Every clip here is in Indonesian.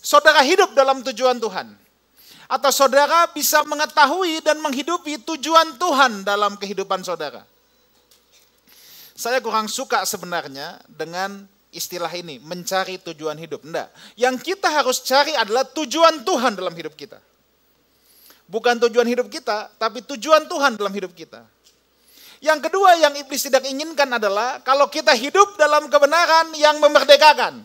saudara hidup dalam tujuan Tuhan? Atau saudara bisa mengetahui dan menghidupi tujuan Tuhan dalam kehidupan saudara? Saya kurang suka sebenarnya dengan istilah ini, mencari tujuan hidup. Enggak. Yang kita harus cari adalah tujuan Tuhan dalam hidup kita. Bukan tujuan hidup kita, tapi tujuan Tuhan dalam hidup kita. Yang kedua yang iblis tidak inginkan adalah kalau kita hidup dalam kebenaran yang memerdekakan.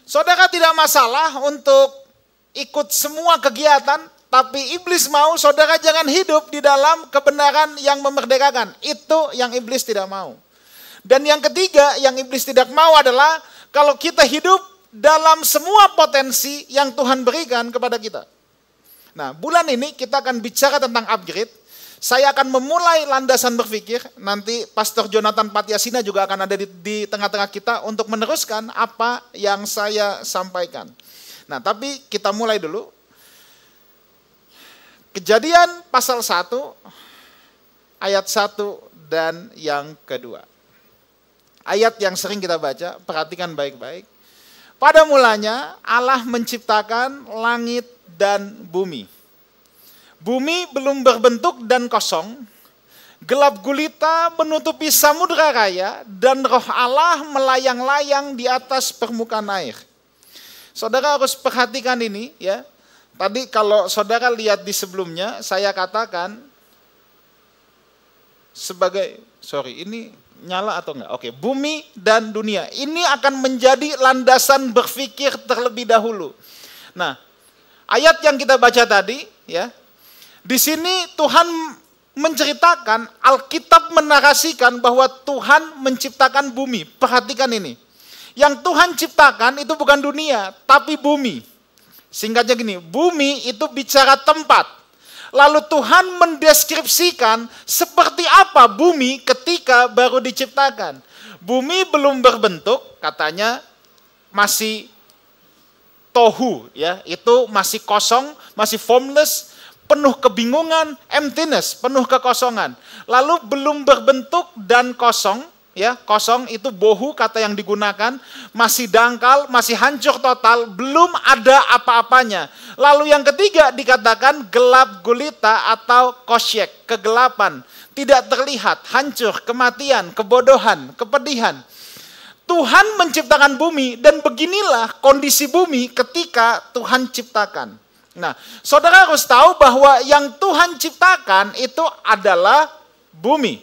Saudara tidak masalah untuk ikut semua kegiatan, tapi iblis mau saudara jangan hidup di dalam kebenaran yang memerdekakan. Itu yang iblis tidak mau. Dan yang ketiga yang iblis tidak mau adalah kalau kita hidup dalam semua potensi yang Tuhan berikan kepada kita. Nah, bulan ini kita akan bicara tentang upgrade. Saya akan memulai landasan berpikir, nanti Pastor Jonathan Patiasina juga akan ada di tengah-tengah kita untuk meneruskan apa yang saya sampaikan. Nah, tapi kita mulai dulu. Kejadian pasal 1, ayat 1 dan yang kedua. Ayat yang sering kita baca, perhatikan baik-baik. Pada mulanya Allah menciptakan langit dan bumi. Bumi belum berbentuk dan kosong, gelap gulita menutupi samudera raya, dan roh Allah melayang-layang di atas permukaan air. Saudara harus perhatikan ini ya. Tadi kalau saudara lihat di sebelumnya, saya katakan sebagai, ini nyala atau enggak? Oke, bumi dan dunia. Ini akan menjadi landasan berpikir terlebih dahulu. Nah, ayat yang kita baca tadi ya. Di sini Tuhan menceritakan, Alkitab menarasikan bahwa Tuhan menciptakan bumi. Perhatikan ini. Yang Tuhan ciptakan itu bukan dunia, tapi bumi. Singkatnya gini, bumi itu bicara tempat. Lalu Tuhan mendeskripsikan seperti apa bumi ketika baru diciptakan. Bumi belum berbentuk, katanya masih tohu, ya, itu masih kosong, masih formless, penuh kebingungan, emptiness, penuh kekosongan. Lalu belum berbentuk dan kosong, ya, kosong itu bohu kata yang digunakan, masih dangkal, masih hancur total, belum ada apa-apanya. Lalu yang ketiga dikatakan gelap gulita atau kosyek, kegelapan, tidak terlihat, hancur, kematian, kebodohan, kepedihan. Tuhan menciptakan bumi dan beginilah kondisi bumi ketika Tuhan ciptakan. Nah, saudara harus tahu bahwa yang Tuhan ciptakan itu adalah bumi.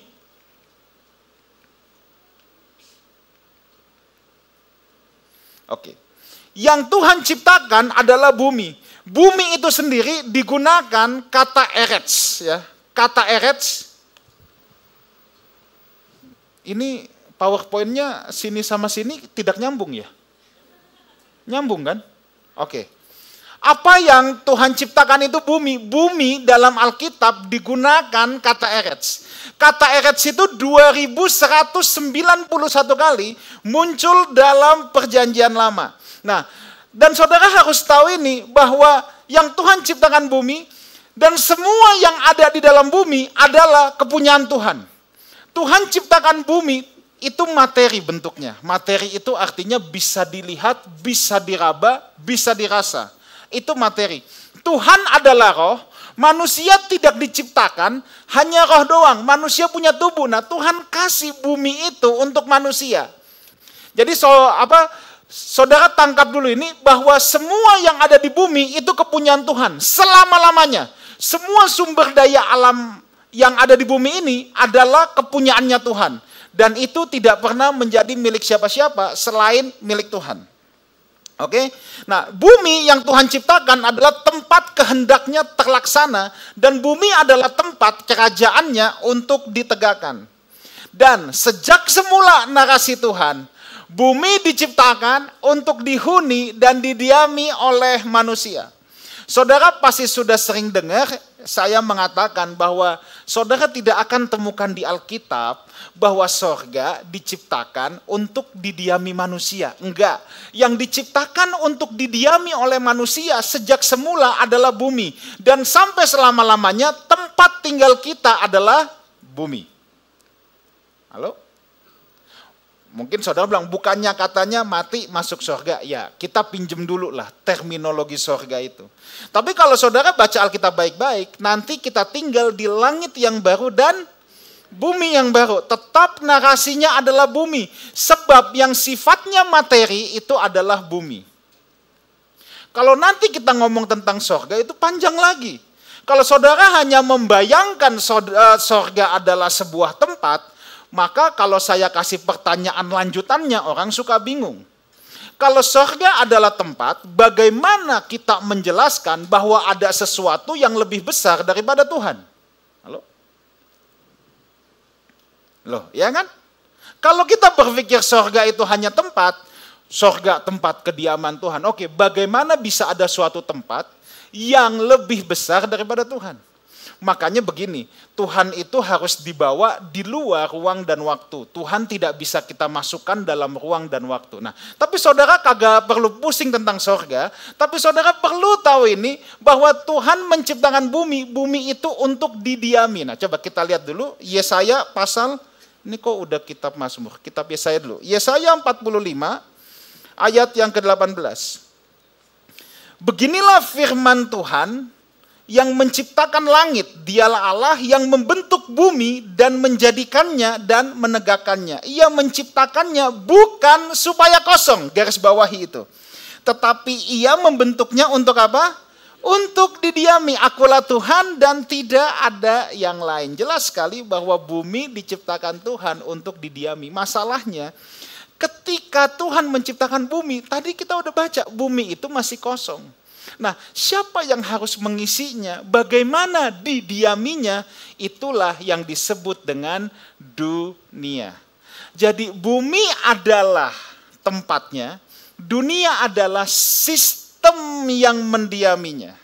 Oke. Yang Tuhan ciptakan adalah bumi. Bumi itu sendiri digunakan kata eretz, ya. Kata eretz. Ini PowerPoint-nya sini sama sini tidak nyambung ya? Nyambung kan? Oke. Apa yang Tuhan ciptakan itu bumi. Bumi dalam Alkitab digunakan kata eretz. Kata eretz itu 2191 kali muncul dalam perjanjian lama. Nah, dan saudara harus tahu ini bahwa yang Tuhan ciptakan bumi dan semua yang ada di dalam bumi adalah kepunyaan Tuhan. Tuhan ciptakan bumi itu materi bentuknya. Materi itu artinya bisa dilihat, bisa diraba, bisa dirasa. Itu materi. Tuhan adalah roh, manusia tidak diciptakan, hanya roh doang. Manusia punya tubuh. Nah, Tuhan kasih bumi itu untuk manusia. Jadi saudara tangkap dulu ini bahwa semua yang ada di bumi itu kepunyaan Tuhan selama-lamanya. Semua sumber daya alam yang ada di bumi ini adalah kepunyaannya Tuhan. Dan itu tidak pernah menjadi milik siapa-siapa selain milik Tuhan. Oke, nah bumi yang Tuhan ciptakan adalah tempat kehendaknya terlaksana dan bumi adalah tempat kerajaannya untuk ditegakkan. Dan sejak semula narasi Tuhan, bumi diciptakan untuk dihuni dan didiami oleh manusia. Saudara pasti sudah sering dengar saya mengatakan bahwa saudara tidak akan temukan di Alkitab bahwa sorga diciptakan untuk didiami manusia. Enggak. Yang diciptakan untuk didiami oleh manusia sejak semula adalah bumi. Dan sampai selama-lamanya tempat tinggal kita adalah bumi. Halo? Mungkin saudara bilang, bukannya katanya mati masuk surga. Ya, kita pinjem dulu lah terminologi surga itu. Tapi kalau saudara baca Alkitab baik-baik, nanti kita tinggal di langit yang baru dan bumi yang baru. Tetap narasinya adalah bumi. Sebab yang sifatnya materi itu adalah bumi. Kalau nanti kita ngomong tentang surga itu panjang lagi. Kalau saudara hanya membayangkan surga adalah sebuah tempat, maka kalau saya kasih pertanyaan lanjutannya, orang suka bingung. Kalau surga adalah tempat, bagaimana kita menjelaskan bahwa ada sesuatu yang lebih besar daripada Tuhan? Halo? Loh, ya kan? Kalau kita berpikir surga itu hanya tempat, surga tempat kediaman Tuhan. Oke, bagaimana bisa ada suatu tempat yang lebih besar daripada Tuhan? Makanya begini, Tuhan itu harus dibawa di luar ruang dan waktu. Tuhan tidak bisa kita masukkan dalam ruang dan waktu. Nah, tapi saudara kagak perlu pusing tentang sorga, tapi saudara perlu tahu ini, bahwa Tuhan menciptakan bumi, bumi itu untuk didiami. Nah, coba kita lihat dulu, Yesaya pasal, ini kok udah kitab Mazmur, kitab Yesaya dulu. Yesaya 45, ayat yang ke-18. Beginilah firman Tuhan, yang menciptakan langit, dialah Allah yang membentuk bumi dan menjadikannya dan menegakkannya. Ia menciptakannya bukan supaya kosong, garis bawahi itu. Tetapi ia membentuknya untuk apa? Untuk didiami. Akulah Tuhan dan tidak ada yang lain. Jelas sekali bahwa bumi diciptakan Tuhan untuk didiami. Masalahnya, ketika Tuhan menciptakan bumi, tadi kita udah baca, bumi itu masih kosong. Nah, siapa yang harus mengisinya? Bagaimana didiaminya? Itulah yang disebut dengan dunia. Jadi bumi adalah tempatnya, dunia adalah sistem yang mendiaminya.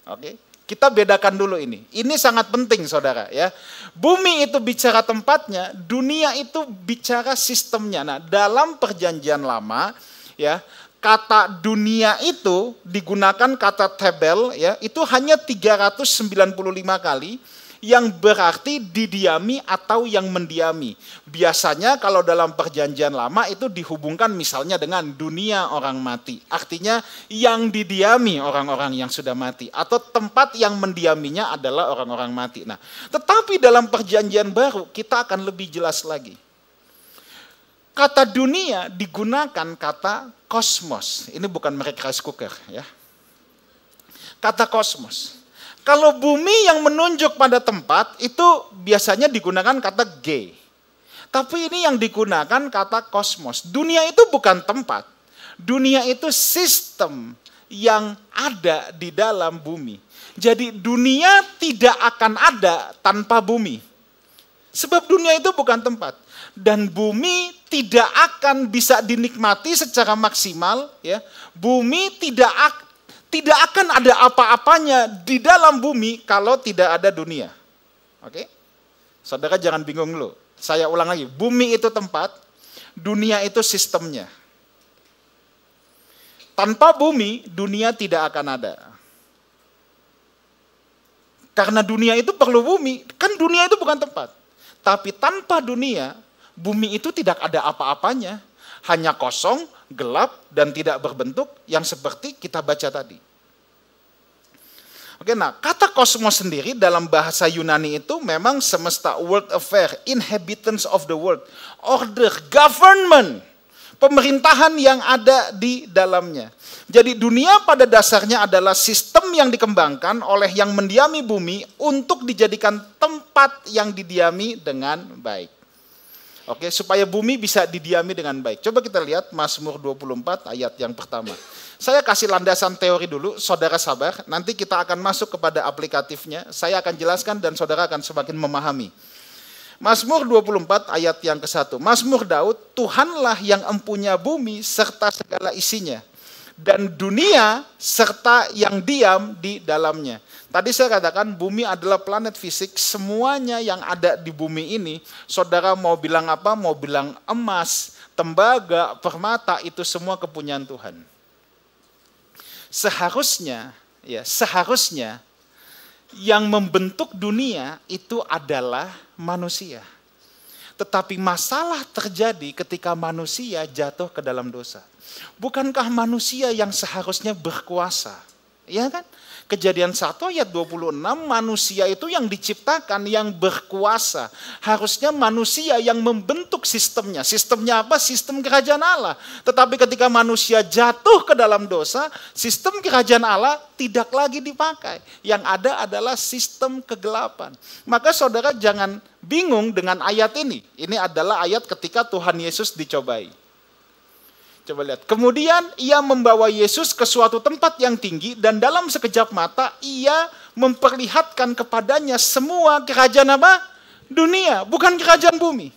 Oke, kita bedakan dulu ini. Ini sangat penting, saudara, ya. Bumi itu bicara tempatnya, dunia itu bicara sistemnya. Nah, dalam Perjanjian Lama, ya, kata dunia itu digunakan kata tebel, ya, itu hanya 395 kali, yang berarti didiami atau yang mendiami. Biasanya kalau dalam Perjanjian Lama itu dihubungkan misalnya dengan dunia orang mati. Artinya yang didiami orang-orang yang sudah mati, atau tempat yang mendiaminya adalah orang-orang mati. Nah, tetapi dalam Perjanjian Baru kita akan lebih jelas lagi. Kata dunia digunakan kata kosmos. Ini bukan merek rice cooker, ya. Kata kosmos. Kalau bumi yang menunjuk pada tempat itu biasanya digunakan kata ge. Tapi ini yang digunakan kata kosmos. Dunia itu bukan tempat. Dunia itu sistem yang ada di dalam bumi. Jadi dunia tidak akan ada tanpa bumi. Sebab dunia itu bukan tempat. Dan bumi tidak akan bisa dinikmati secara maksimal, ya. Bumi tidak akan ada apa-apanya di dalam bumi kalau tidak ada dunia. Oke? Saudara jangan bingung dulu. Saya ulang lagi, bumi itu tempat, dunia itu sistemnya. Tanpa bumi, dunia tidak akan ada. Karena dunia itu perlu bumi, kan dunia itu bukan tempat. Tapi tanpa dunia, bumi itu tidak ada apa-apanya, hanya kosong, gelap, dan tidak berbentuk, yang seperti kita baca tadi. Oke, nah kata kosmos sendiri dalam bahasa Yunani itu memang semesta, world affair, inhabitants of the world, order, government, pemerintahan yang ada di dalamnya. Jadi dunia pada dasarnya adalah sistem yang dikembangkan oleh yang mendiami bumi untuk dijadikan tempat yang didiami dengan baik. Oke, supaya bumi bisa didiami dengan baik. Coba kita lihat Mazmur 24 ayat yang pertama. Saya kasih landasan teori dulu, saudara sabar. Nanti kita akan masuk kepada aplikatifnya. Saya akan jelaskan dan saudara akan semakin memahami. Mazmur 24 ayat yang ke-1. Mazmur Daud, Tuhanlah yang empunya bumi serta segala isinya, dan dunia serta yang diam di dalamnya. Tadi saya katakan bumi adalah planet fisik, semuanya yang ada di bumi ini, saudara mau bilang apa, mau bilang emas, tembaga, permata, itu semua kepunyaan Tuhan. Seharusnya yang membentuk dunia itu adalah manusia. Tetapi masalah terjadi ketika manusia jatuh ke dalam dosa. Bukankah manusia yang seharusnya berkuasa? Ya kan? Kejadian 1 ayat 26, manusia itu yang diciptakan, yang berkuasa. Harusnya manusia yang membentuk sistemnya. Sistemnya apa? Sistem kerajaan Allah. Tetapi ketika manusia jatuh ke dalam dosa, sistem kerajaan Allah tidak lagi dipakai. Yang ada adalah sistem kegelapan. Maka saudara jangan bingung dengan ayat ini. Ini adalah ayat ketika Tuhan Yesus dicobai. Coba lihat. Kemudian ia membawa Yesus ke suatu tempat yang tinggi dan dalam sekejap mata ia memperlihatkan kepadanya semua kerajaan apa? Dunia, bukan kerajaan bumi.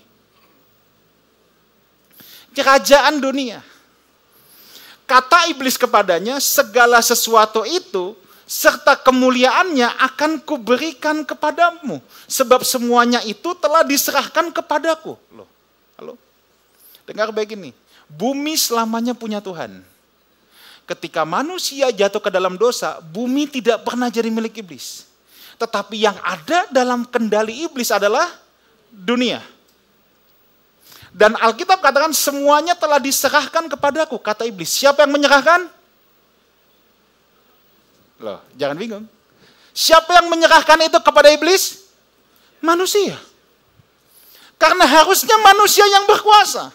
Kerajaan dunia. Kata iblis kepadanya, segala sesuatu itu serta kemuliaannya akan kuberikan kepadamu. Sebab semuanya itu telah diserahkan kepadaku. Loh, halo? Dengar baik ini. Bumi selamanya punya Tuhan. Ketika manusia jatuh ke dalam dosa, bumi tidak pernah jadi milik iblis. Tetapi yang ada dalam kendali iblis adalah dunia. Dan Alkitab katakan semuanya telah diserahkan kepadaku, kata iblis. Siapa yang menyerahkan? Loh, jangan bingung. Siapa yang menyerahkan itu kepada iblis? Manusia. Karena harusnya manusia yang berkuasa.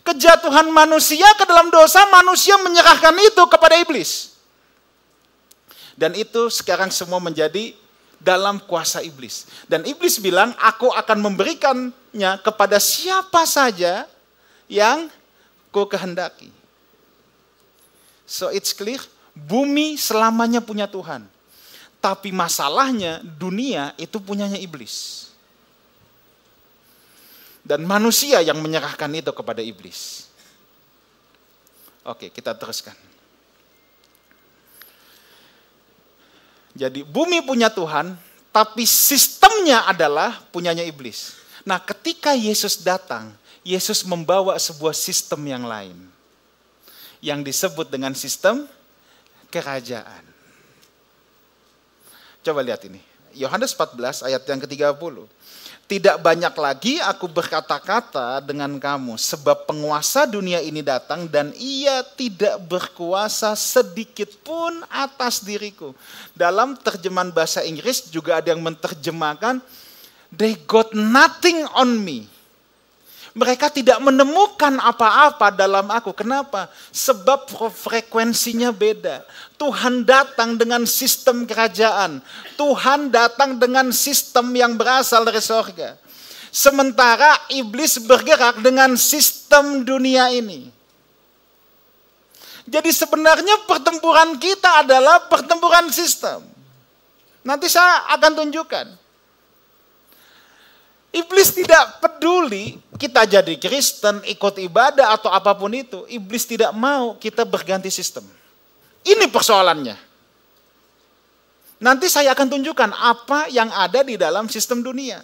Kejatuhan manusia ke dalam dosa, manusia menyerahkan itu kepada iblis. Dan itu sekarang semua menjadi dalam kuasa iblis. Dan iblis bilang, aku akan memberikannya kepada siapa saja yang ku kehendaki. So it's clear, bumi selamanya punya Tuhan. Tapi masalahnya dunia itu punyanya iblis. Dan manusia yang menyerahkan itu kepada iblis. Oke, kita teruskan. Jadi bumi punya Tuhan, tapi sistemnya adalah punyanya iblis. Nah, ketika Yesus datang, Yesus membawa sebuah sistem yang lain. Yang disebut dengan sistem kerajaan. Coba lihat ini. Yohanes 14 ayat yang ke-30. Tidak banyak lagi aku berkata-kata dengan kamu, sebab penguasa dunia ini datang dan ia tidak berkuasa sedikit pun atas diriku. Dalam terjemahan bahasa Inggris juga ada yang menerjemahkan, they got nothing on me. Mereka tidak menemukan apa-apa dalam aku. Kenapa? Sebab frekuensinya beda. Tuhan datang dengan sistem kerajaan. Tuhan datang dengan sistem yang berasal dari surga. Sementara iblis bergerak dengan sistem dunia ini. Jadi sebenarnya pertempuran kita adalah pertempuran sistem. Nanti saya akan tunjukkan. Iblis tidak peduli kita jadi Kristen, ikut ibadah atau apapun itu. Iblis tidak mau kita berganti sistem. Ini persoalannya. Nanti saya akan tunjukkan apa yang ada di dalam sistem dunia.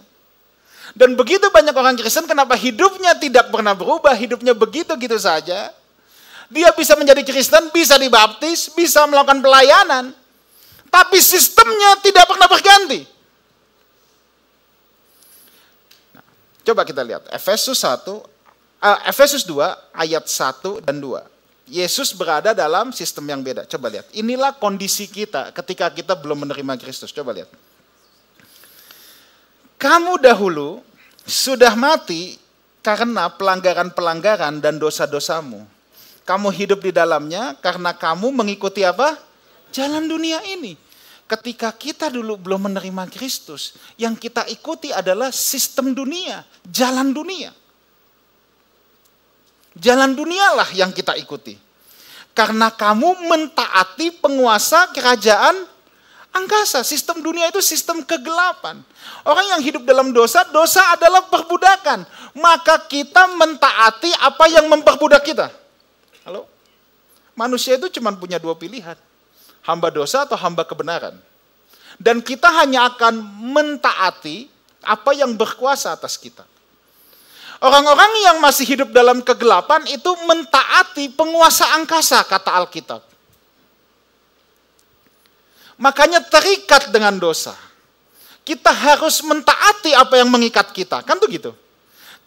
Dan begitu banyak orang Kristen kenapa hidupnya tidak pernah berubah, hidupnya begitu-gitu saja. Dia bisa menjadi Kristen, bisa dibaptis, bisa melakukan pelayanan. Tapi sistemnya tidak pernah berganti. Coba kita lihat, Efesus 2 ayat 1 dan 2. Yesus berada dalam sistem yang beda. Coba lihat, inilah kondisi kita ketika kita belum menerima Kristus. Coba lihat. Kamu dahulu sudah mati karena pelanggaran-pelanggaran dan dosa-dosamu. Kamu hidup di dalamnya karena kamu mengikuti apa? Jalan dunia ini. Ketika kita dulu belum menerima Kristus, yang kita ikuti adalah sistem dunia, jalan dunia. Jalan dunialah yang kita ikuti. Karena kamu mentaati penguasa kerajaan angkasa. Sistem dunia itu sistem kegelapan. Orang yang hidup dalam dosa, dosa adalah perbudakan. Maka kita mentaati apa yang memperbudak kita. Halo? Manusia itu cuma punya dua pilihan. Hamba dosa atau hamba kebenaran. Dan kita hanya akan mentaati apa yang berkuasa atas kita. Orang-orang yang masih hidup dalam kegelapan itu mentaati penguasa angkasa, kata Alkitab. Makanya terikat dengan dosa. Kita harus mentaati apa yang mengikat kita. Kan begitu?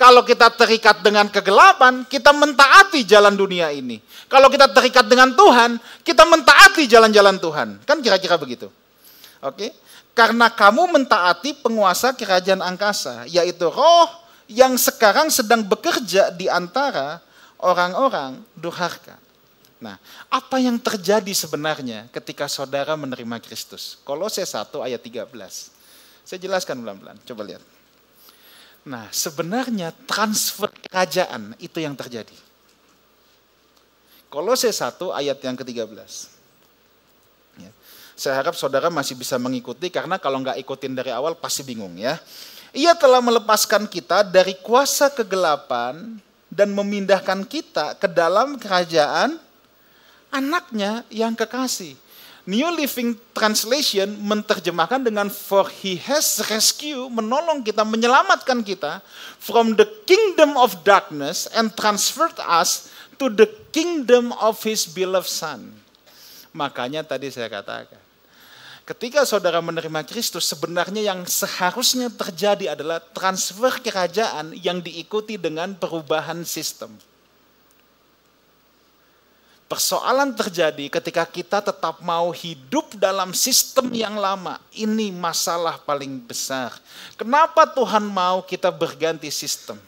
Kalau kita terikat dengan kegelapan, kita mentaati jalan dunia ini. Kalau kita terikat dengan Tuhan, kita mentaati jalan-jalan Tuhan. Kan kira-kira begitu. Oke? Karena kamu mentaati penguasa kerajaan angkasa, yaitu roh yang sekarang sedang bekerja di antara orang-orang durhaka. Nah, apa yang terjadi sebenarnya ketika saudara menerima Kristus? Kolose 1 ayat 13. Saya jelaskan pelan-pelan, coba lihat. Nah, sebenarnya transfer kerajaan itu yang terjadi. Kolose 1 ayat yang ke-13. Ya. Saya harap saudara masih bisa mengikuti, karena kalau nggak ikutin dari awal pasti bingung ya. Ia telah melepaskan kita dari kuasa kegelapan dan memindahkan kita ke dalam kerajaan anaknya yang kekasih. New Living Translation menerjemahkan dengan for he has rescue, menolong kita, menyelamatkan kita from the kingdom of darkness and transferred us to the kingdom of his beloved son. Makanya tadi saya katakan, ketika saudara menerima Kristus, sebenarnya yang seharusnya terjadi adalah transfer kerajaan yang diikuti dengan perubahan sistem. Persoalan terjadi ketika kita tetap mau hidup dalam sistem yang lama. Ini masalah paling besar. Kenapa Tuhan mau kita berganti sistem?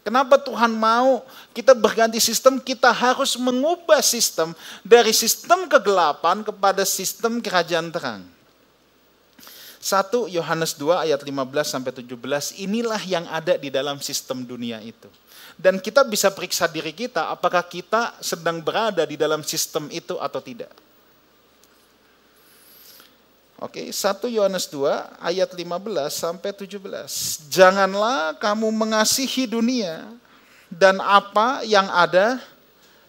Kenapa Tuhan mau kita berganti sistem? Kita harus mengubah sistem dari sistem kegelapan kepada sistem kerajaan terang. 1 Yohanes 2 ayat 15-17, inilah yang ada di dalam sistem dunia itu. Dan kita bisa periksa diri kita, apakah kita sedang berada di dalam sistem itu atau tidak. Oke, 1 Yohanes 2 ayat 15-17. Janganlah kamu mengasihi dunia dan apa yang ada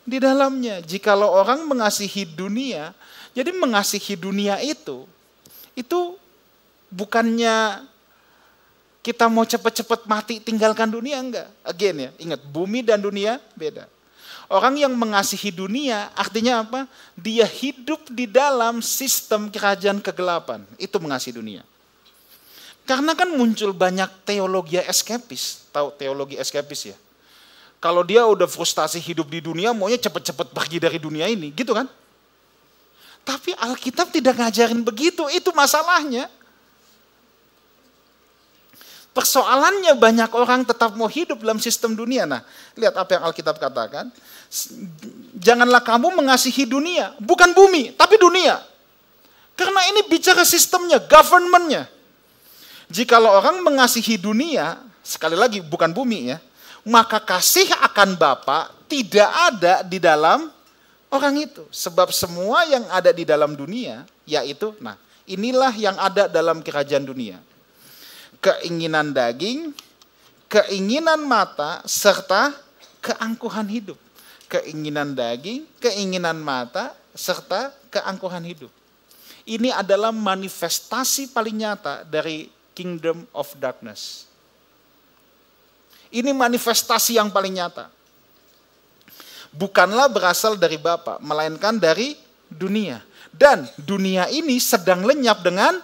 di dalamnya. Jikalau orang mengasihi dunia, jadi mengasihi dunia itu bukannya kita mau cepat-cepat mati tinggalkan dunia, enggak. Again ya, ingat bumi dan dunia beda. Orang yang mengasihi dunia artinya apa? Dia hidup di dalam sistem kerajaan kegelapan. Itu mengasihi dunia. Karena kan muncul banyak teologi eskapis. Tahu teologi eskapis ya? Kalau dia udah frustasi hidup di dunia, maunya cepat-cepat pergi dari dunia ini, gitu kan? Tapi Alkitab tidak ngajarin begitu, itu masalahnya. Persoalannya banyak orang tetap mau hidup dalam sistem dunia. Nah, lihat apa yang Alkitab katakan. Janganlah kamu mengasihi dunia, bukan bumi, tapi dunia. Karena ini bicara sistemnya, government-nya. Jikalau orang mengasihi dunia, sekali lagi bukan bumi ya, maka kasih akan Bapa tidak ada di dalam orang itu. Sebab semua yang ada di dalam dunia, yaitu, nah inilah yang ada dalam kerajaan dunia. Keinginan daging, keinginan mata, serta keangkuhan hidup. Keinginan daging, keinginan mata, serta keangkuhan hidup. Ini adalah manifestasi paling nyata dari kingdom of darkness. Ini manifestasi yang paling nyata. Bukanlah berasal dari Bapa, melainkan dari dunia. Dan dunia ini sedang lenyap dengan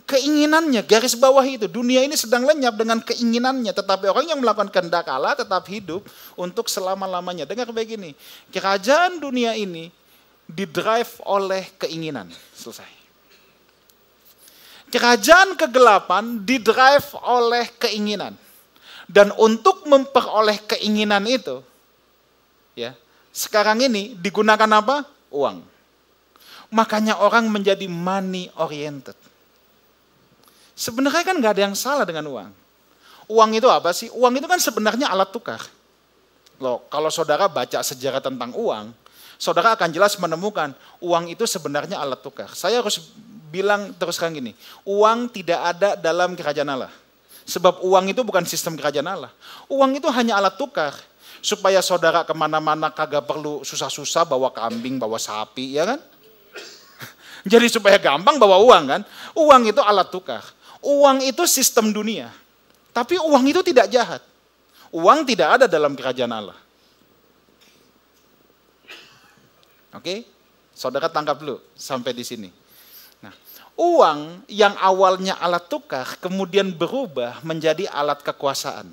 keinginannya, garis bawah itu, dunia ini sedang lenyap dengan keinginannya, tetapi orang yang melakukan kehendak Allah tetap hidup untuk selama-lamanya. Dengar begini, kerajaan dunia ini didrive oleh keinginan. Selesai. Kerajaan kegelapan didrive oleh keinginan. Dan untuk memperoleh keinginan itu, ya, sekarang ini digunakan apa? Uang. Makanya orang menjadi money oriented. Sebenarnya kan nggak ada yang salah dengan uang. Uang itu apa sih? Uang itu kan sebenarnya alat tukar. Loh, kalau saudara baca sejarah tentang uang, saudara akan jelas menemukan uang itu sebenarnya alat tukar. Saya harus bilang terus terang gini, uang tidak ada dalam kerajaan Allah. Sebab uang itu bukan sistem kerajaan Allah. Uang itu hanya alat tukar. Supaya saudara kemana-mana kagak perlu susah-susah bawa kambing, bawa sapi, ya kan? Jadi supaya gampang bawa uang kan. Uang itu alat tukar. Uang itu sistem dunia. Tapi uang itu tidak jahat. Uang tidak ada dalam kerajaan Allah. Oke? Saudara tangkap dulu sampai di sini. Nah, uang yang awalnya alat tukar kemudian berubah menjadi alat kekuasaan.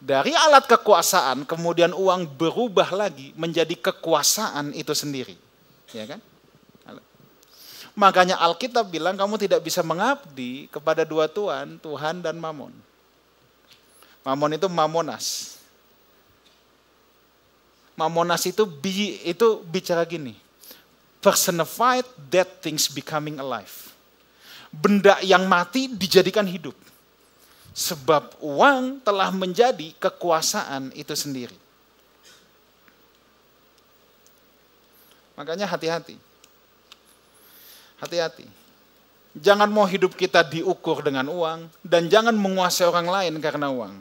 Dari alat kekuasaan, kemudian uang berubah lagi menjadi kekuasaan itu sendiri. Ya kan? Makanya Alkitab bilang kamu tidak bisa mengabdi kepada dua Tuhan, Tuhan dan Mamon. Mamon itu mamonas. Mamonas itu bicara gini. Personified dead things becoming alive. Benda yang mati dijadikan hidup. Sebab uang telah menjadi kekuasaan itu sendiri. Makanya hati-hati. Hati-hati. Jangan mau hidup kita diukur dengan uang, dan jangan menguasai orang lain karena uang.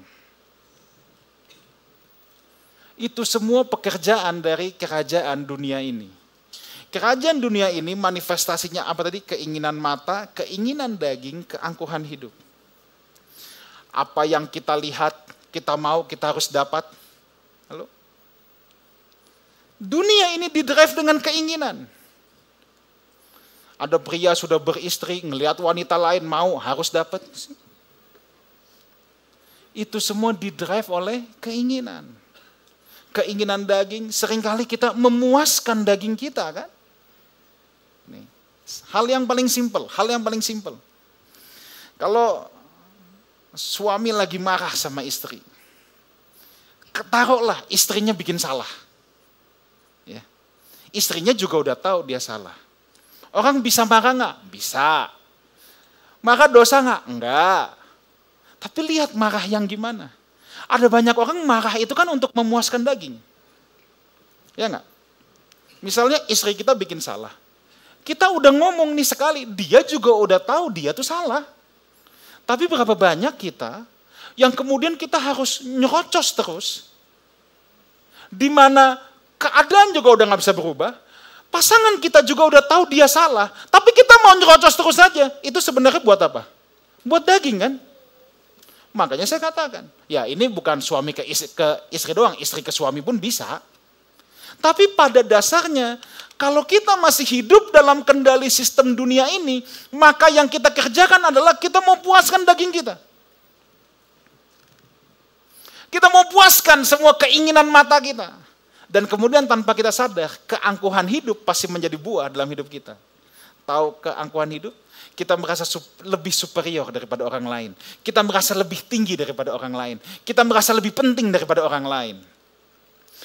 Itu semua pekerjaan dari kerajaan dunia ini. Kerajaan dunia ini manifestasinya apa tadi? Keinginan mata, keinginan daging, keangkuhan hidup. Apa yang kita lihat, kita mau, kita harus dapat. Halo? Dunia ini didrive dengan keinginan. Ada pria sudah beristri, ngelihat wanita lain mau, harus dapat. Itu semua didrive oleh keinginan. Keinginan daging, seringkali kita memuaskan daging kita kan. Nih, hal yang paling simpel. Kalau suami lagi marah sama istri, taruhlah istrinya bikin salah. Ya. Istrinya juga udah tahu dia salah. Orang bisa marah nggak? Bisa. Marah dosa nggak? Enggak. Tapi lihat marah yang gimana. Ada banyak orang marah itu kan untuk memuaskan daging. Ya nggak? Misalnya istri kita bikin salah. Kita udah ngomong nih sekali, dia juga udah tahu dia tuh salah. Tapi berapa banyak kita yang kemudian kita harus nyerocos terus, di mana keadaan juga udah nggak bisa berubah, pasangan kita juga udah tahu dia salah, tapi kita mau nyerocos terus saja. Itu sebenarnya buat apa? Buat daging kan? Makanya saya katakan, ya ini bukan suami ke istri doang, istri ke suami pun bisa. Tapi pada dasarnya, kalau kita masih hidup dalam kendali sistem dunia ini, maka yang kita kerjakan adalah kita mau puaskan daging kita. Kita mau puaskan semua keinginan mata kita. Dan kemudian tanpa kita sadar, keangkuhan hidup pasti menjadi buah dalam hidup kita. Tahu keangkuhan hidup? Kita merasa lebih superior daripada orang lain. Kita merasa lebih tinggi daripada orang lain. Kita merasa lebih penting daripada orang lain.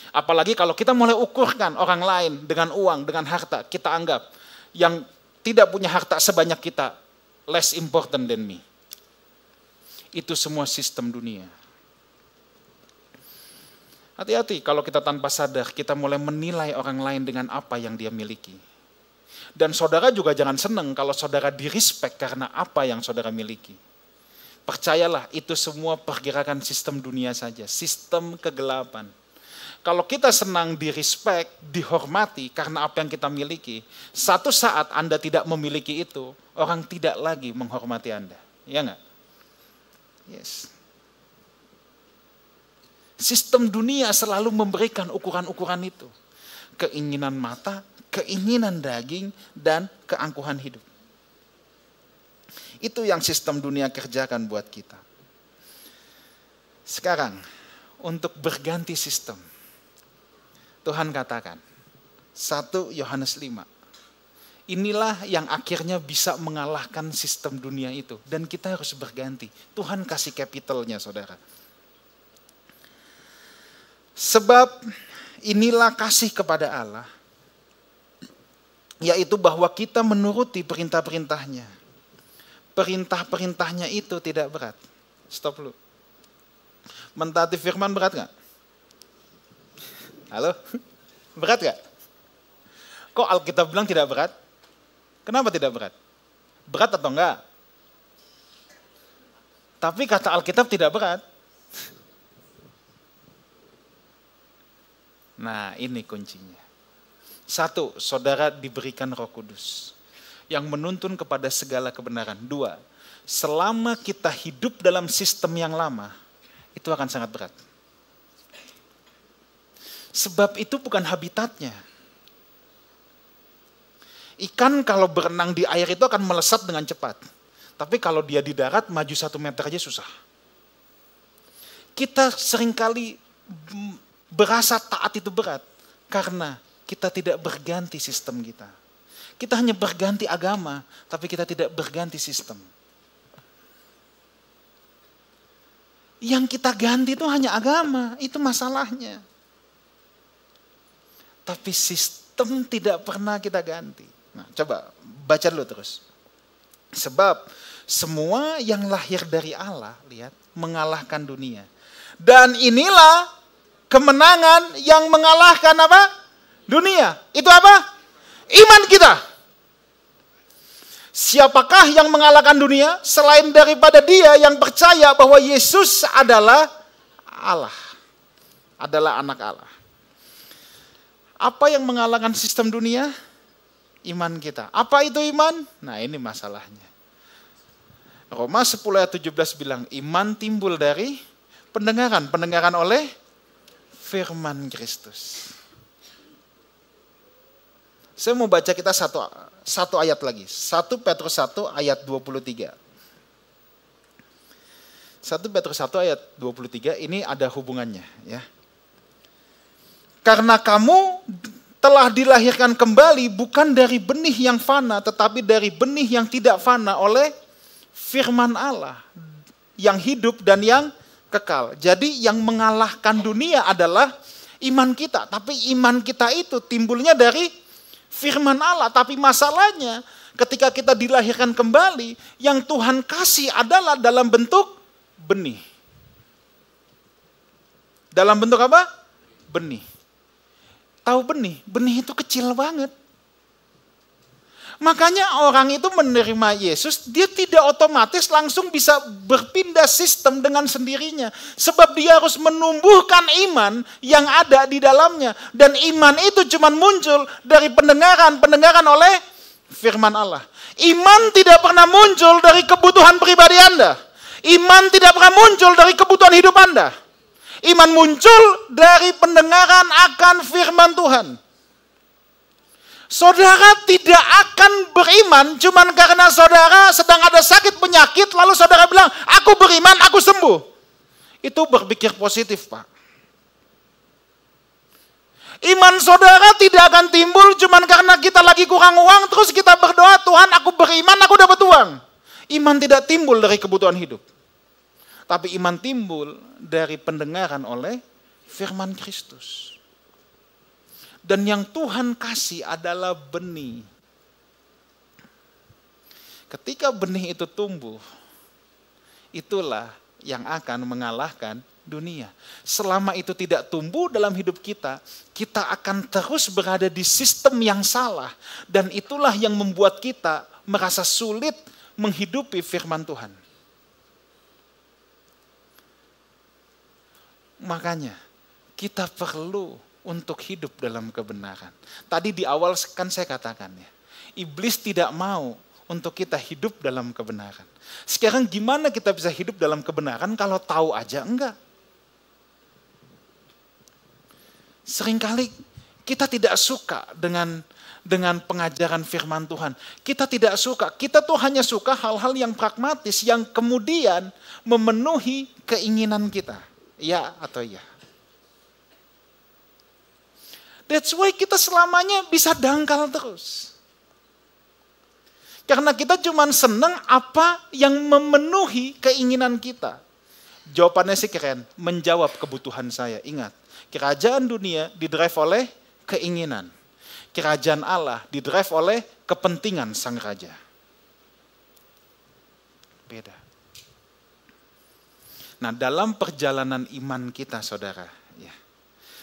Apalagi kalau kita mulai ukurkan orang lain dengan uang, dengan harta, kita anggap yang tidak punya harta sebanyak kita less important than me. Itu semua sistem dunia. Hati-hati kalau kita tanpa sadar kita mulai menilai orang lain dengan apa yang dia miliki. Dan saudara juga jangan senang kalau saudara direspek karena apa yang saudara miliki. Percayalah itu semua pergerakan sistem dunia saja, sistem kegelapan. Kalau kita senang direspek, dihormati karena apa yang kita miliki, satu saat Anda tidak memiliki itu, orang tidak lagi menghormati Anda. Ya enggak? Yes. Sistem dunia selalu memberikan ukuran-ukuran itu. Keinginan mata, keinginan daging, dan keangkuhan hidup. Itu yang sistem dunia kerjakan buat kita. Sekarang, untuk berganti sistem, Tuhan katakan, 1 Yohanes 5, inilah yang akhirnya bisa mengalahkan sistem dunia itu. Dan kita harus berganti. Tuhan kasih capitalnya saudara. Sebab inilah kasih kepada Allah, yaitu bahwa kita menuruti perintah-perintahnya. Perintah-perintahnya itu tidak berat. Stop dulu. Mentaati firman berat gak? Halo? Berat gak? Kok Alkitab bilang tidak berat? Kenapa tidak berat? Berat atau enggak? Tapi kata Alkitab tidak berat. Nah ini kuncinya. 1, saudara diberikan Roh Kudus yang menuntun kepada segala kebenaran. 2, selama kita hidup dalam sistem yang lama, itu akan sangat berat. Sebab itu bukan habitatnya. Ikan kalau berenang di air itu akan melesat dengan cepat. Tapi kalau dia di darat, maju 1 meter aja susah. kita seringkali berasa taat itu berat karena kita tidak berganti sistem kita. Kita hanya berganti agama, tapi kita tidak berganti sistem. Yang kita ganti itu hanya agama, itu masalahnya. Tapi sistem tidak pernah kita ganti. Nah, coba baca dulu terus. Sebab semua yang lahir dari Allah, lihat, mengalahkan dunia. Dan inilah kemenangan yang mengalahkan apa? Dunia. Itu apa? Iman kita. Siapakah yang mengalahkan dunia selain daripada dia yang percaya bahwa Yesus adalah Allah. Adalah anak Allah. Apa yang mengalahkan sistem dunia? Iman kita. Apa itu iman? Nah, ini masalahnya. Roma 10 ayat 17 bilang, iman timbul dari pendengaran. Pendengaran oleh firman Kristus. Saya mau baca kita satu ayat lagi. 1 Petrus 1 ayat 23. 1 Petrus 1 ayat 23 ini ada hubungannya. Ya. Karena kamu telah dilahirkan kembali bukan dari benih yang fana, tetapi dari benih yang tidak fana oleh firman Allah. Yang hidup dan yang kekal. Jadi yang mengalahkan dunia adalah iman kita. Tapi iman kita itu timbulnya dari firman Allah, tapi masalahnya ketika kita dilahirkan kembali, yang Tuhan kasih adalah dalam bentuk benih. Dalam bentuk apa? Benih. Tahu benih? Benih itu kecil banget. Makanya orang itu menerima Yesus, dia tidak otomatis langsung bisa berpindah sistem dengan sendirinya. Sebab dia harus menumbuhkan iman yang ada di dalamnya. Dan iman itu cuma muncul dari pendengaran oleh firman Allah. Iman tidak pernah muncul dari kebutuhan pribadi Anda. Iman tidak pernah muncul dari kebutuhan hidup Anda. Iman muncul dari pendengaran akan firman Tuhan. Saudara tidak akan beriman cuman karena saudara sedang ada sakit penyakit lalu saudara bilang, aku beriman, aku sembuh. Itu berpikir positif, Pak. Iman saudara tidak akan timbul cuman karena kita lagi kurang uang terus kita berdoa, Tuhan aku beriman, aku dapat uang. Iman tidak timbul dari kebutuhan hidup. Tapi iman timbul dari pendengaran oleh firman Kristus. Dan yang Tuhan kasih adalah benih. Ketika benih itu tumbuh, itulah yang akan mengalahkan dunia. Selama itu tidak tumbuh dalam hidup kita, kita akan terus berada di sistem yang salah. Dan itulah yang membuat kita merasa sulit menghidupi firman Tuhan. Makanya kita perlu untuk hidup dalam kebenaran. Tadi di awal kan saya katakan ya, iblis tidak mau untuk kita hidup dalam kebenaran. Sekarang gimana kita bisa hidup dalam kebenaran kalau tahu aja enggak? Seringkali kita tidak suka dengan pengajaran firman Tuhan. Kita tidak suka, kita tuh hanya suka hal-hal yang pragmatis yang kemudian memenuhi keinginan kita. Ya atau ya? That's why kita selamanya bisa dangkal terus. Karena kita cuma senang apa yang memenuhi keinginan kita. Jawabannya sih keren, menjawab kebutuhan saya. Ingat, kerajaan dunia didrive oleh keinginan. Kerajaan Allah didrive oleh kepentingan sang raja. Beda. Nah, dalam perjalanan iman kita, saudara,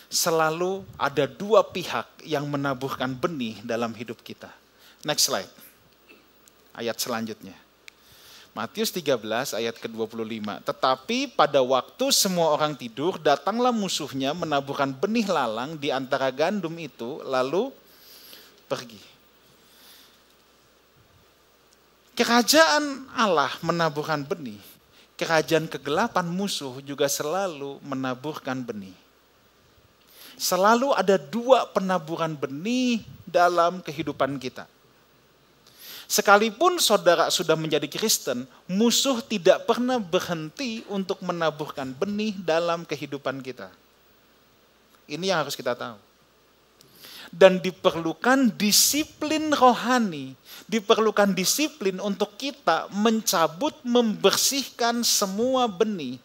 selalu ada dua pihak yang menaburkan benih dalam hidup kita. Next slide. Ayat selanjutnya. Matius 13 ayat ke-25. Tetapi pada waktu semua orang tidur, datanglah musuhnya menaburkan benih lalang di antara gandum itu, lalu pergi. Kerajaan Allah menaburkan benih. Kerajaan kegelapan musuh juga selalu menaburkan benih. Selalu ada dua penaburan benih dalam kehidupan kita. Sekalipun saudara sudah menjadi Kristen, musuh tidak pernah berhenti untuk menaburkan benih dalam kehidupan kita. Ini yang harus kita tahu. Dan diperlukan disiplin rohani, diperlukan disiplin untuk kita mencabut, membersihkan semua benih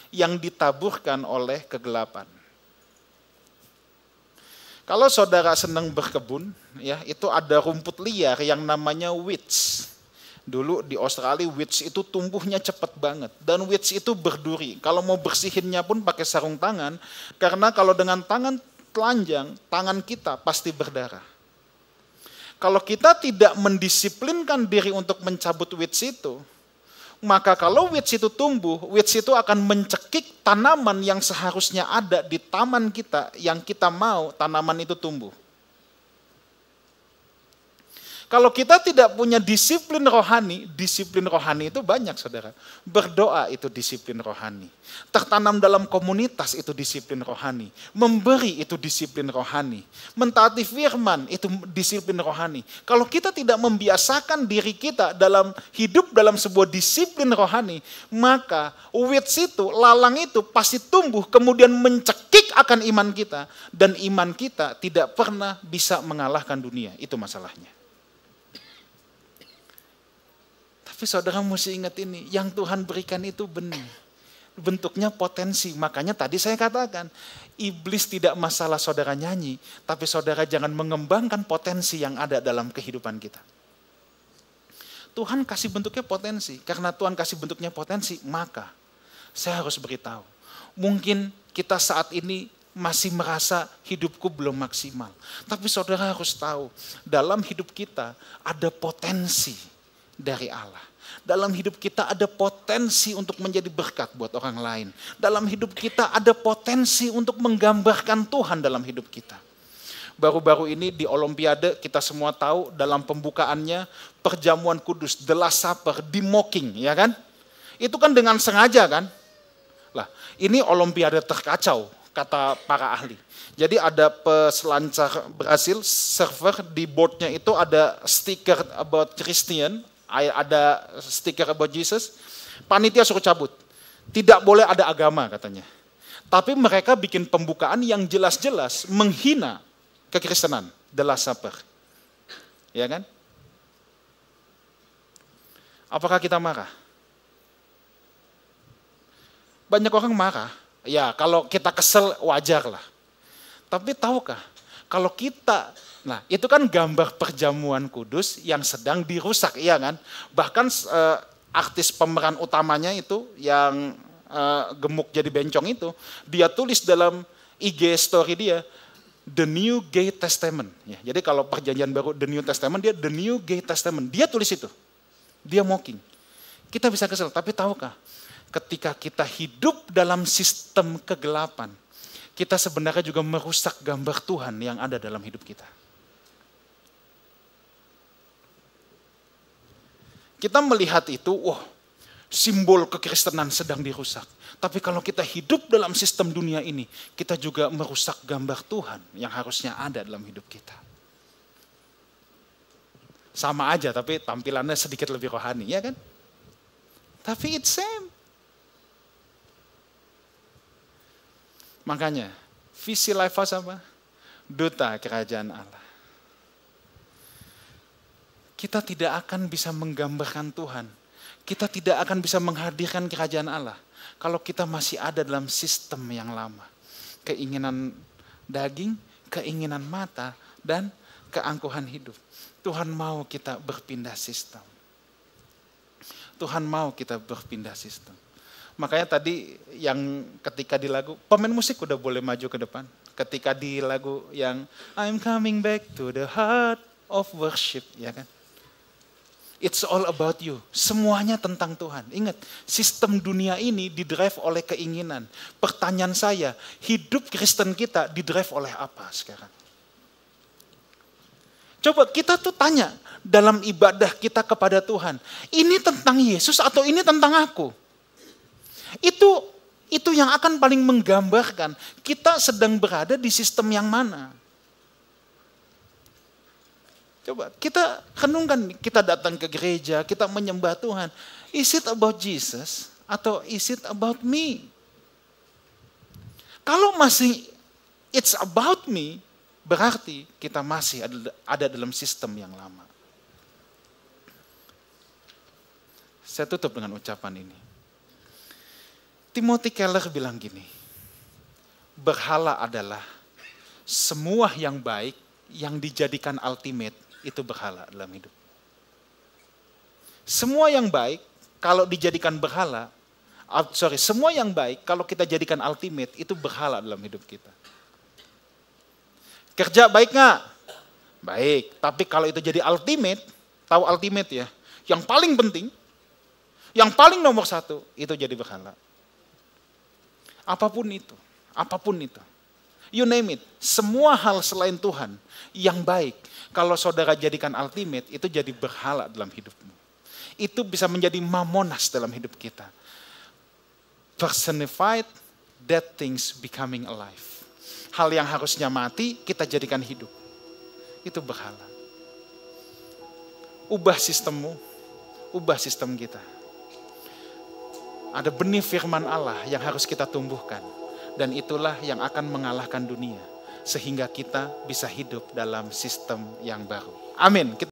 yang ditaburkan oleh kegelapan. Kalau saudara senang berkebun, ya itu ada rumput liar yang namanya weeds. Dulu di Australia weeds itu tumbuhnya cepat banget dan weeds itu berduri. Kalau mau bersihinnya pun pakai sarung tangan, karena kalau dengan tangan telanjang, tangan kita pasti berdarah. Kalau kita tidak mendisiplinkan diri untuk mencabut weeds itu, maka kalau weeds itu tumbuh, weeds itu akan mencekik tanaman yang seharusnya ada di taman kita, yang kita mau tanaman itu tumbuh. Kalau kita tidak punya disiplin rohani itu banyak saudara. Berdoa itu disiplin rohani. Tertanam dalam komunitas itu disiplin rohani. Memberi itu disiplin rohani. Mentaati firman itu disiplin rohani. Kalau kita tidak membiasakan diri kita dalam hidup dalam sebuah disiplin rohani, maka weeds itu, lalang itu pasti tumbuh kemudian mencekik akan iman kita. Dan iman kita tidak pernah bisa mengalahkan dunia. Itu masalahnya. Tapi saudara mesti ingat ini, yang Tuhan berikan itu benih. Bentuknya potensi. Makanya tadi saya katakan, iblis tidak masalah saudara nyanyi, tapi saudara jangan mengembangkan potensi yang ada dalam kehidupan kita. Tuhan kasih bentuknya potensi. Karena Tuhan kasih bentuknya potensi, maka saya harus beritahu. Mungkin kita saat ini masih merasa hidupku belum maksimal. Tapi saudara harus tahu, dalam hidup kita ada potensi dari Allah. Dalam hidup kita ada potensi untuk menjadi berkat buat orang lain. Dalam hidup kita ada potensi untuk menggambarkan Tuhan dalam hidup kita. Baru-baru ini di Olimpiade kita semua tahu dalam pembukaannya perjamuan kudus, the Last Supper, di mocking, ya kan? Itu kan dengan sengaja kan? Lah, ini Olimpiade terkacau, kata para ahli. Jadi ada peselancar Brasil, server, di boardnya itu ada stiker about Christian, ada stiker about Jesus, panitia suruh cabut. Tidak boleh ada agama katanya. Tapi mereka bikin pembukaan yang jelas-jelas menghina kekristenan, the Last Supper. Ya kan? Apakah kita marah? Banyak orang marah. Ya, kalau kita kesel wajar lah. Tapi tahukah, kalau kita, nah itu kan gambar perjamuan kudus yang sedang dirusak, iya kan? Bahkan artis pemeran utamanya itu yang gemuk jadi bencong itu, dia tulis dalam IG story dia, The New Gay Testament. Ya, jadi kalau perjanjian baru The New Testament, dia The New Gay Testament. Dia tulis itu, dia mocking. Kita bisa kesel, tapi tahukah? Ketika kita hidup dalam sistem kegelapan, kita sebenarnya juga merusak gambar Tuhan yang ada dalam hidup kita. Kita melihat itu, wah, simbol kekristenan sedang dirusak. Tapi kalau kita hidup dalam sistem dunia ini, kita juga merusak gambar Tuhan yang harusnya ada dalam hidup kita. Sama aja, tapi tampilannya sedikit lebih rohani, ya kan? Tapi it's same. Makanya, visi Life House apa? Duta Kerajaan Allah. Kita tidak akan bisa menggambarkan Tuhan. Kita tidak akan bisa menghadirkan kerajaan Allah kalau kita masih ada dalam sistem yang lama. Keinginan daging, keinginan mata, dan keangkuhan hidup. Tuhan mau kita berpindah sistem. Tuhan mau kita berpindah sistem. Makanya tadi yang ketika di lagu, pemain musik udah boleh maju ke depan. Ketika di lagu yang I'm coming back to the heart of worship, ya kan? It's all about you. Semuanya tentang Tuhan. Ingat, sistem dunia ini didrive oleh keinginan. Pertanyaan saya, hidup Kristen kita didrive oleh apa sekarang? Coba kita tuh tanya dalam ibadah kita kepada Tuhan, ini tentang Yesus atau ini tentang aku? Itu yang akan paling menggambarkan kita sedang berada di sistem yang mana. Coba kita renungkan, kita datang ke gereja, kita menyembah Tuhan. Is it about Jesus atau is it about me? Kalau masih it's about me, berarti kita masih ada dalam sistem yang lama. Saya tutup dengan ucapan ini. Timothy Keller bilang gini, berhala adalah semua yang baik yang dijadikan ultimate, itu berhala dalam hidup. Semua yang baik kalau dijadikan berhala, semua yang baik kalau kita jadikan ultimate, itu berhala dalam hidup kita. Kerja baik nggak? Baik, tapi kalau itu jadi ultimate, tahu ultimate ya, yang paling penting, yang paling nomor satu, itu jadi berhala. Apapun itu. You name it, semua hal selain Tuhan yang baik, kalau saudara jadikan ultimate, itu jadi berhala dalam hidupmu. Itu bisa menjadi mamonas dalam hidup kita. Personified, dead things becoming alive. Hal yang harusnya mati, kita jadikan hidup. Itu berhala. Ubah sistemmu, ubah sistem kita. Ada benih firman Allah yang harus kita tumbuhkan. Dan itulah yang akan mengalahkan dunia. Sehingga kita bisa hidup dalam sistem yang baru. Amin.